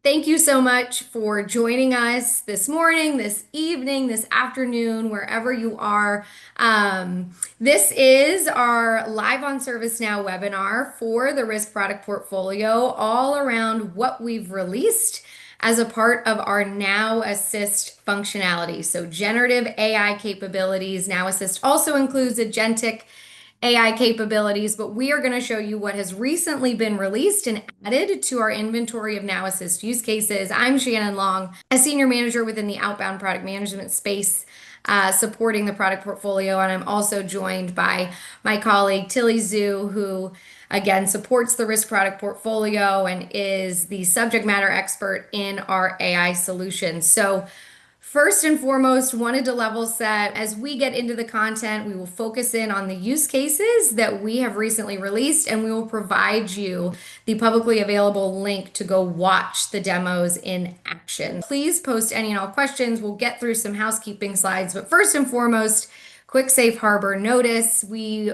Thank you so much for joining us this morning, this evening, this afternoon, wherever you are. This is our Live on ServiceNow webinar for the risk product portfolio, all around what we've released as a part of our Now Assist functionality. So, generative AI capabilities. Now Assist also includes agentic AI capabilities, but we are going to show you what has recently been released and added to our inventory of Now Assist use cases. I'm Shannon Long, a senior manager within the outbound product management space, supporting the product portfolio. And I'm also joined by my colleague, Tilly Zhu, who again supports the risk product portfolio and is the subject matter expert in our AI solutions. So, first and foremost, wanted to level set. As we get into the content, we will focus in on the use cases that we have recently released, and we will provide you the publicly available link to go watch the demos in action. Please post any and all questions. We'll get through some housekeeping slides, but first and foremost, quick safe harbor notice. We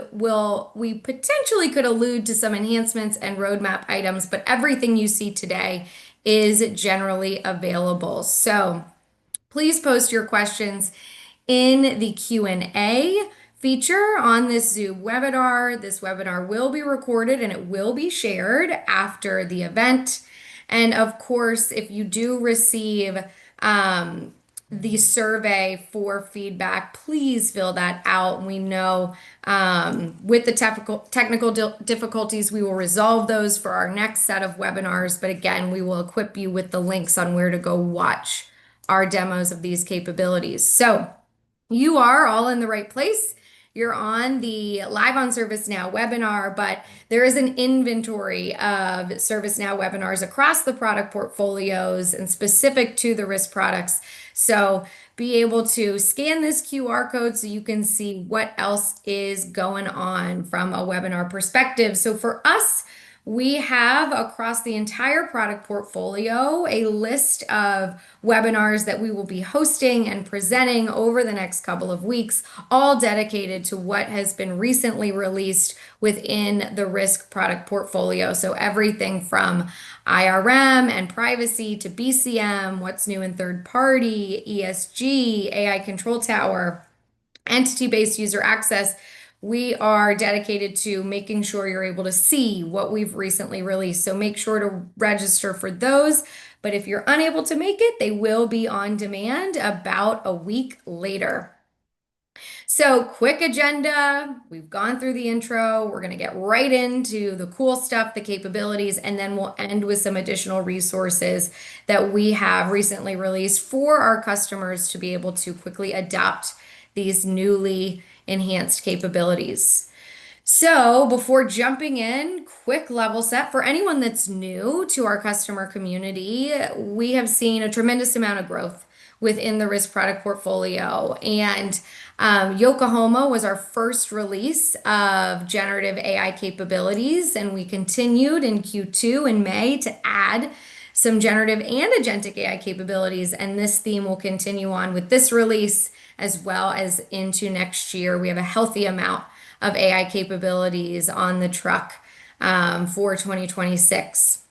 potentially could allude to some enhancements and roadmap items, but everything you see today is generally available. So, please post your questions in the Q&A feature on this Zoom webinar. This webinar will be recorded and it will be shared after the event. And of course, if you do receive the survey for feedback, please fill that out. We know with the technical difficulties, we will resolve those for our next set of webinars. But again, we will equip you with the links on where to go watch our demos of these capabilities. So you are all in the right place. You're on the Live on ServiceNow webinar, but there is an inventory of ServiceNow webinars across the product portfolios and specific to the risk products. So be able to scan this QR code so you can see what else is going on from a webinar perspective. So for us, we have across the entire product portfolio a list of webinars that we will be hosting and presenting over the next couple of weeks, all dedicated to what has been recently released within the risk product portfolio. So everything from IRM and privacy to BCM, what's new in third party, ESG, AI control tower, entity-based user access. We are dedicated to making sure you're able to see what we've recently released. So make sure to register for those. But if you're unable to make it, they will be on demand about a week later. So quick agenda. We've gone through the intro. We're going to get right into the cool stuff, the capabilities, and then we'll end with some additional resources that we have recently released for our customers to be able to quickly adopt these newly enhanced capabilities. So before jumping in, quick level set for anyone that's new to our customer community, we have seen a tremendous amount of growth within the risk product portfolio. And Yokohama was our first release of generative AI capabilities, and we continued in Q2 in May to add some generative and agentic AI capabilities. And this theme will continue on with this release as well as into next year. We have a healthy amount of AI capabilities on the truck for 2026.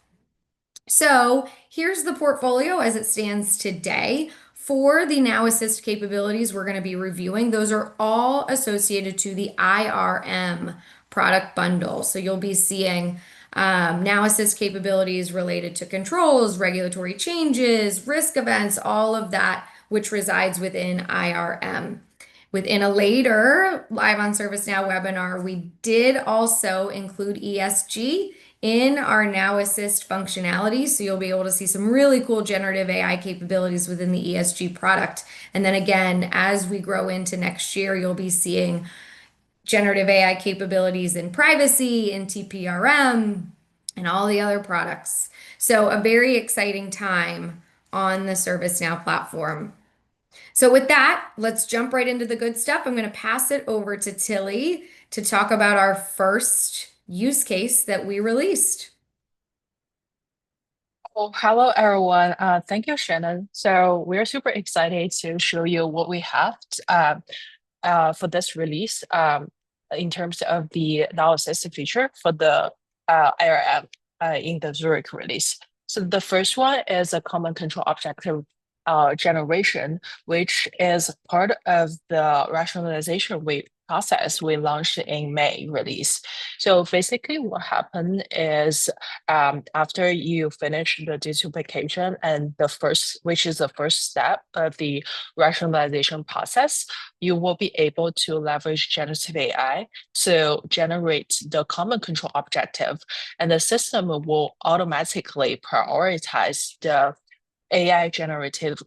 So here's the portfolio as it stands today. For the Now Assist capabilities we're going to be reviewing, those are all associated to the IRM product bundle. So you'll be seeing Now Assist capabilities related to controls, regulatory changes, risk events, all of that, which resides within IRM. Within a later Live on ServiceNow webinar, we did also include ESG in our Now Assist functionality. So you'll be able to see some really cool generative AI capabilities within the ESG product. And then again, as we grow into next year, you'll be seeing generative AI capabilities in privacy, in TPRM, and all the other products. So a very exciting time on the ServiceNow platform. So with that, let's jump right into the good stuff. I'm going to pass it over to Tilly to talk about our first use case that we released. Well, hello everyone. Thank you, Shannon. So we're super excited to show you what we have for this release in terms of the Now Assist feature for the IRM in the Zurich release. So the first one is a common control objective generation, which is part of the rationalization process we launched in May release. So basically what happened is after you finish the deduplication and which is the first step of the rationalization process, you will be able to leverage generative AI to generate the common control objective, and the system will automatically prioritize the AI generative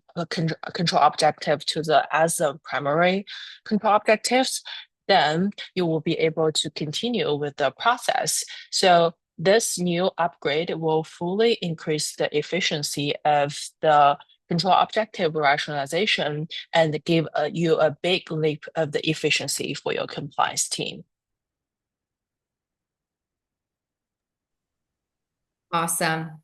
control objective to the as the primary control objectives. Then you will be able to continue with the process. So this new upgrade will fully increase the efficiency of the control objective rationalization and give you a big leap of the efficiency for your compliance team. Awesome.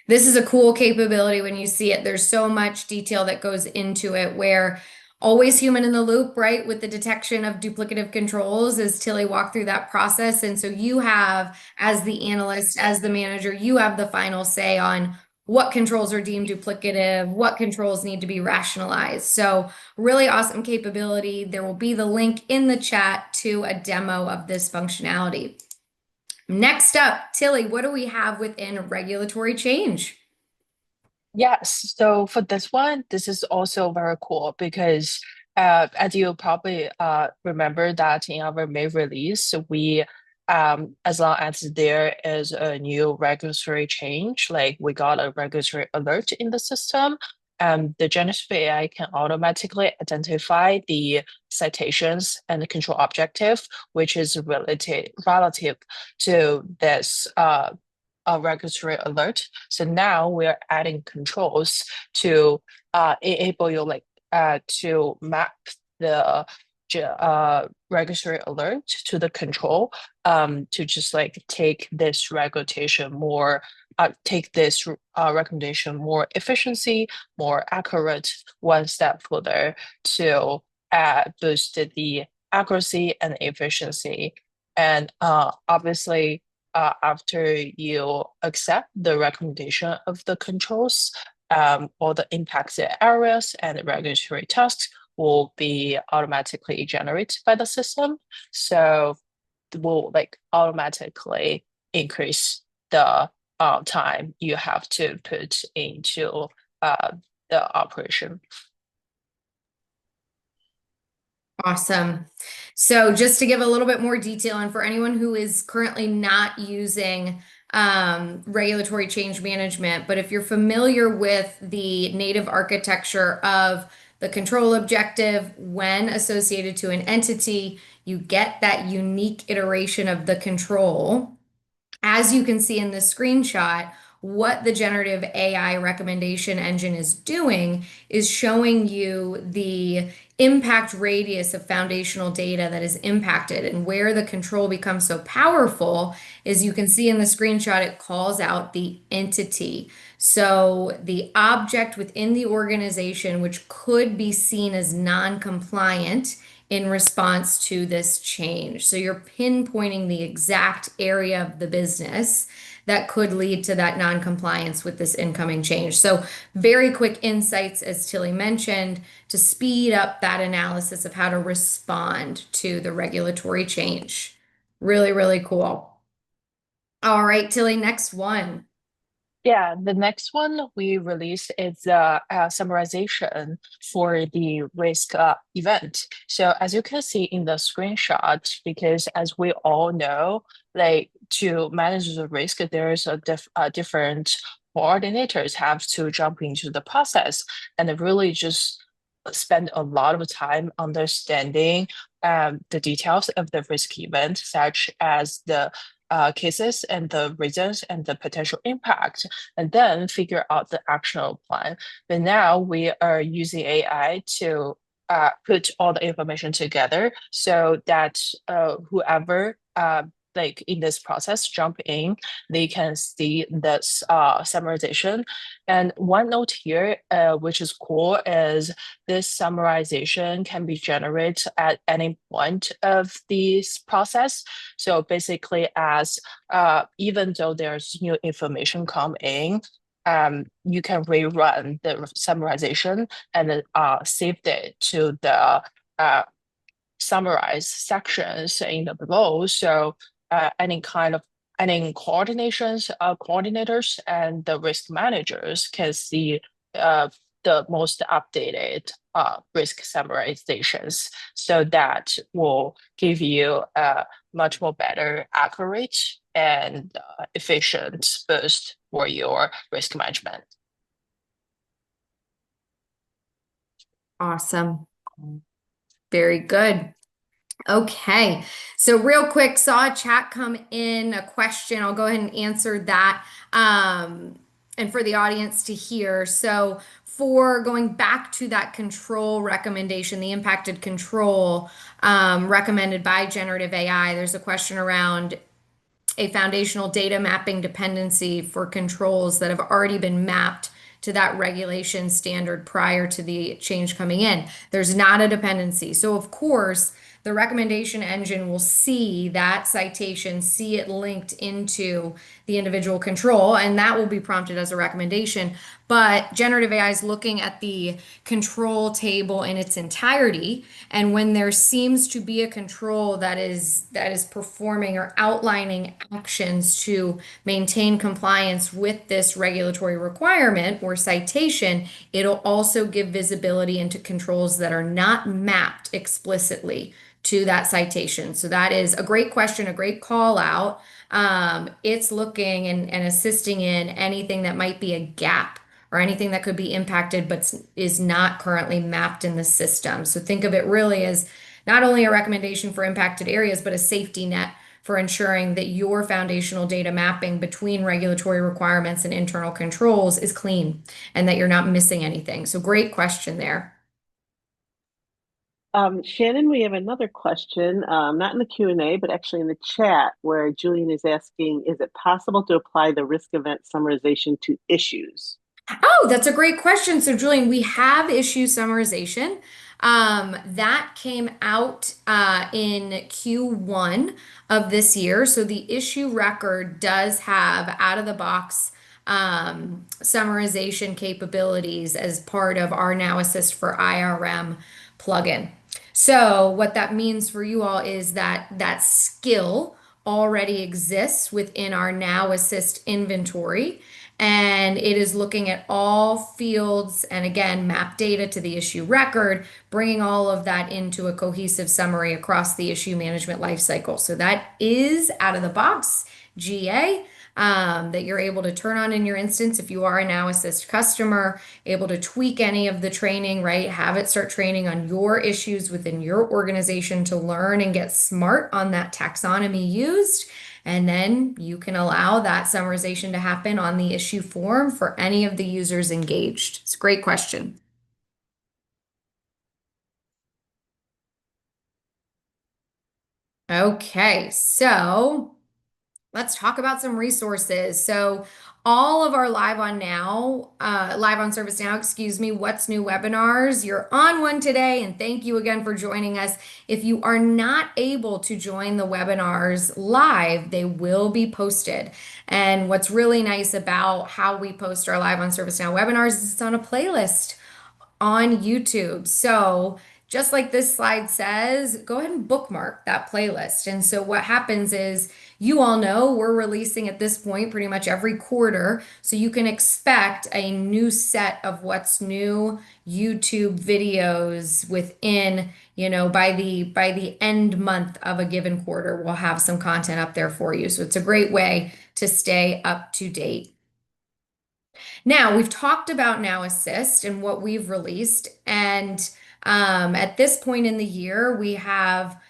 This is a cool capability when you see it. There's so much detail that goes into it where always human in the loop, right? With the detection of duplicative controls as Tilly walked through that process. And so you have, as the analyst, as the manager, you have the final say on what controls are deemed duplicative, what controls need to be rationalized. So really awesome capability. There will be the link in the chat to a demo of this functionality. Next up, Tilly, what do we have within regulatory change? Yes. So for this one, this is also very cool because as you probably remember that in our May release, we as long as there is a new regulatory change, like we got a regulatory alert in the system, the generative AI can automatically identify the citations and the control objective, which is relative to this regulatory alert. So now we're adding controls to enable you to map the regulatory alert to the control to just like take this recommendation more efficiency, more accurate, one step further to boost the accuracy and efficiency. And obviously, after you accept the recommendation of the controls, all the impacted areas and regulatory tasks will be automatically generated by the system. So it will like automatically increase the time you have to put into the operation. Awesome. So just to give a little bit more detail, and for anyone who is currently not using regulatory change management, but if you're familiar with the native architecture of the control objective, when associated to an entity, you get that unique iteration of the control. As you can see in this screenshot, what the generative AI recommendation engine is doing is showing you the impact radius of foundational data that is impacted. And where the control becomes so powerful is you can see in the screenshot, it calls out the entity. So the object within the organization, which could be seen as non-compliant in response to this change. So you're pinpointing the exact area of the business that could lead to that non-compliance with this incoming change. So very quick insights, as Tilly mentioned, to speed up that analysis of how to respond to the regulatory change. Really, really cool. All right, Tilly, next one. Yeah, the next one we released is summarization for the risk event. So as you can see in the screenshot, because as we all know, like to manage the risk, there is different coordinators have to jump into the process and really just spend a lot of time understanding the details of the risk event, such as the cases and the reasons and the potential impact, and then figure out the actionable plan. But now we are using AI to put all the information together so that whoever like in this process jump in, they can see this summarization. And one note here, which is cool, is this summarization can be generated at any point of this process. So basically, as even though there's new information come in, you can rerun the summarization and save it to the summarize sections in the below. So any coordinators and the risk managers can see the most updated risk summarizations. So that will give you a much more better, accurate, and efficient boost for your risk management. Awesome. Very good. Okay. So real quick, saw a chat come in, a question. I'll go ahead and answer that. And for the audience to hear. So for going back to that control recommendation, the impacted control recommended by generative AI, there's a question around a foundational data mapping dependency for controls that have already been mapped to that regulation standard prior to the change coming in. There's not a dependency. So, of course, the recommendation engine will see that citation, see it linked into the individual control, and that will be prompted as a recommendation. But generative AI is looking at the control table in its entirety, and when there seems to be a control that is performing or outlining actions to maintain compliance with this regulatory requirement or citation, it'll also give visibility into controls that are not mapped explicitly to that citation. So that is a great question, a great call out. It's looking and assisting in anything that might be a gap or anything that could be impacted but is not currently mapped in the system. So think of it really as not only a recommendation for impacted areas, but a safety net for ensuring that your foundational data mapping between regulatory requirements and internal controls is clean and that you're not missing anything. So great question there. Shannon, we have another question, not in the Q&A, but actually in the chat, where Julian is asking, is it possible to apply the risk event summarization to issues? Oh, that's a great question. So, Julian, we have issue summarization. That came out in Q1 of this year. So, the issue record does have out of the box summarization capabilities as part of our Now Assist for IRM plugin. So, what that means for you all is that that skill already exists within our Now Assist inventory, and it is looking at all fields and again, map data to the issue record, bringing all of that into a cohesive summary across the issue management lifecycle. So that is out of the box GA that you're able to turn on in your instance if you are a Now Assist customer, able to tweak any of the training, right? Have it start training on your issues within your organization to learn and get smart on that taxonomy used. And then you can allow that summarization to happen on the issue form for any of the users engaged. It's a great question. Okay, so let's talk about some resources. So all of our live on ServiceNow, excuse me, What's New webinars, you're on one today, and thank you again for joining us. If you are not able to join the webinars live, they will be posted. And what's really nice about how we post our live on ServiceNow webinars is it's on a playlist on YouTube. So just like this slide says, go ahead and bookmark that playlist. And so what happens is you all know we're releasing at this point pretty much every quarter. So you can expect a new set of what's new YouTube videos within, by the end month of a given quarter, we'll have some content up there for you. So it's a great way to stay up to date. Now, we've talked about Now Assist and what we've released. And at this point in the year, we have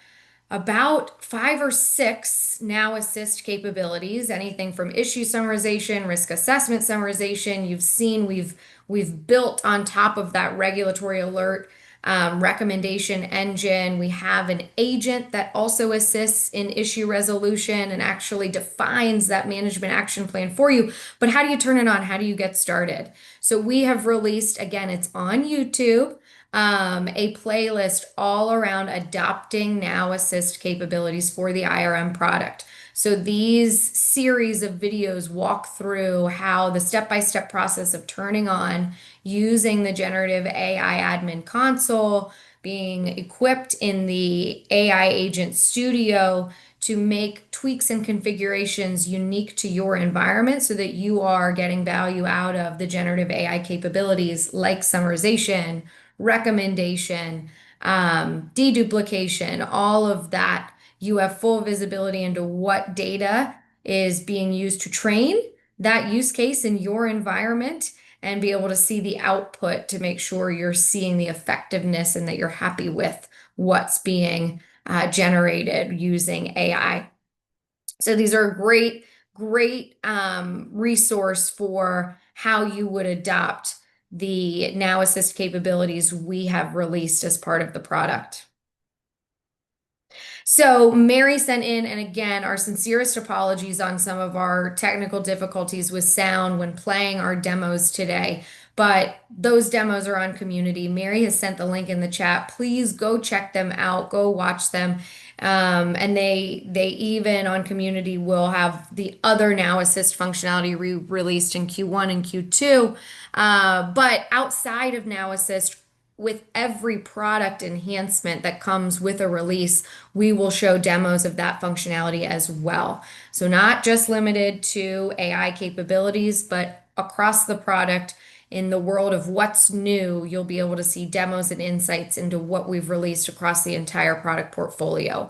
about 5 or 6 Now Assist capabilities, anything from issue summarization, risk assessment summarization. You've seen we've built on top of that regulatory alert recommendation engine. We have an agent that also assists in issue resolution and actually defines that management action plan for you. But how do you turn it on? How do you get started? So we have released, again, it's on YouTube. a playlist all around adopting Now Assist capabilities for the IRM product. So these series of videos walk through how the step-by-step process of turning on using the generative AI admin console, being equipped in the AI agent studio to make tweaks and configurations unique to your environment so that you are getting value out of the generative AI capabilities like summarization, recommendation, deduplication, all of that. You have full visibility into what data is being used to train that use case in your environment and be able to see the output to make sure you're seeing the effectiveness and that you're happy with what's being generated using AI. So these are a great resource for how you would adopt the Now Assist capabilities we have released as part of the product. So Mary sent in, and again, our sincerest apologies on some of our technical difficulties with sound when playing our demos today. But those demos are on community. Mary has sent the link in the chat. Please go check them out. Go watch them. And they even on community will have the other Now Assist functionality released in Q1 and Q2. But outside of Now Assist, with every product enhancement that comes with a release, we will show demos of that functionality as well. So not just limited to AI capabilities, but across the product in the world of what's new, you'll be able to see demos and insights into what we've released across the entire product portfolio.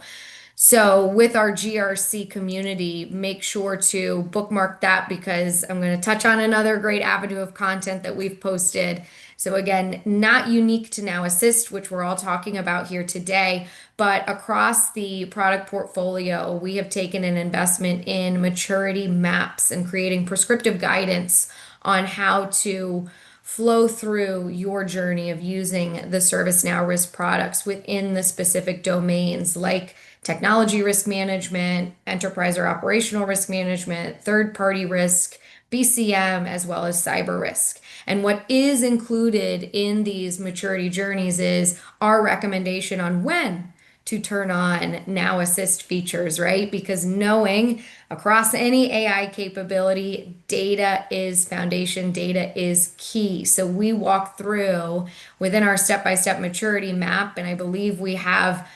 So with our GRC community, make sure to bookmark that because I'm going to touch on another great avenue of content that we've posted. So again, not unique to Now Assist, which we're all talking about here today, but across the product portfolio, we have taken an investment in maturity maps and creating prescriptive guidance on how to flow through your journey of using the ServiceNow risk products within the specific domains like technology risk management, enterprise or operational risk management, third party risk, BCM, as well as cyber risk. And what is included in these maturity journeys is our recommendation on when to turn on Now Assist features, right? Because knowing across any AI capability, data is foundation, data is key. So we walk through within our step-by-step maturity map, and I believe we have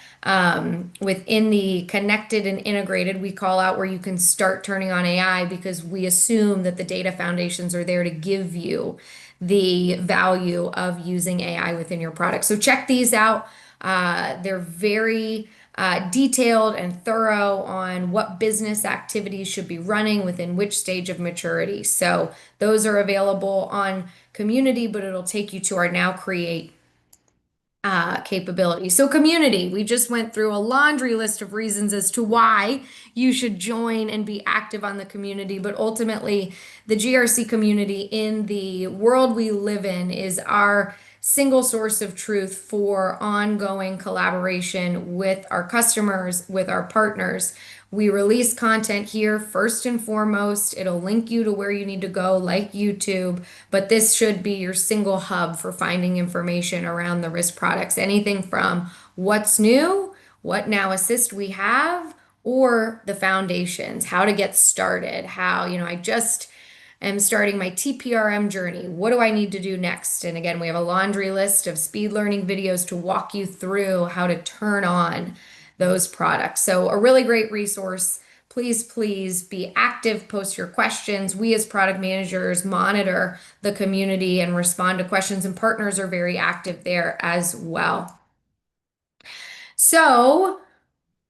within the connected and integrated, we call out where you can start turning on AI because we assume that the data foundations are there to give you the value of using AI within your product. So check these out. They're very detailed and thorough on what business activities should be running within which stage of maturity. So those are available on community, but it'll take you to our Now Create capability. So community, we just went through a laundry list of reasons as to why you should join and be active on the community, but ultimately the GRC community in the world we live in is our single source of truth for ongoing collaboration with our customers, with our partners. We release content here first and foremost. It'll link you to where you need to go, like YouTube, but this should be your single hub for finding information around the risk products. Anything from what's new, what Now Assist we have, or the foundations, how to get started, how, I just am starting my TPRM journey. What do I need to do next? And again, we have a laundry list of speed learning videos to walk you through how to turn on those products. So a really great resource. Please be active, post your questions. We as product managers monitor the community and respond to questions, and partners are very active there as well. So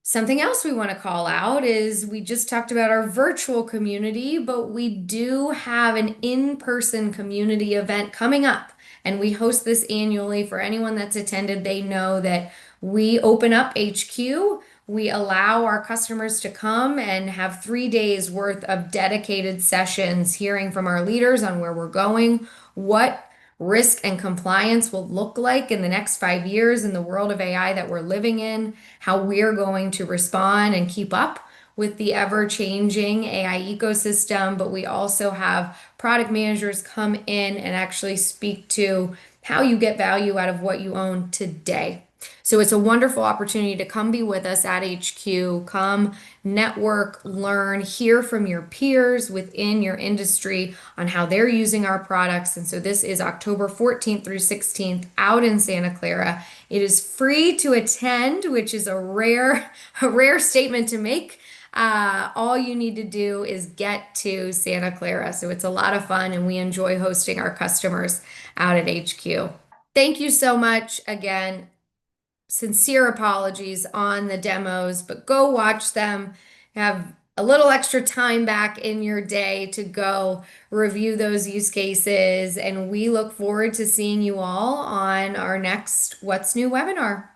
something else we want to call out is we just talked about our virtual community, but we do have an in-person community event coming up, and we host this annually. For anyone that's attended, they know that we open up HQ. We allow our customers to come and have 3 days worth of dedicated sessions, hearing from our leaders on where we're going, what risk and compliance will look like in the next 5 years in the world of AI that we're living in, how we're going to respond and keep up with the ever-changing AI ecosystem. But we also have product managers come in and actually speak to how you get value out of what you own today. So it's a wonderful opportunity to come be with us at HQ, come network, learn, hear from your peers within your industry on how they're using our products. And so this is October 14th through 16th out in Santa Clara. It is free to attend, which is a rare statement to make. All you need to do is get to Santa Clara. So it's a lot of fun, and we enjoy hosting our customers out at HQ. Thank you so much again. Sincere apologies on the demos, but go watch them. Have a little extra time back in your day to go review those use cases. And we look forward to seeing you all on our next What's New webinar.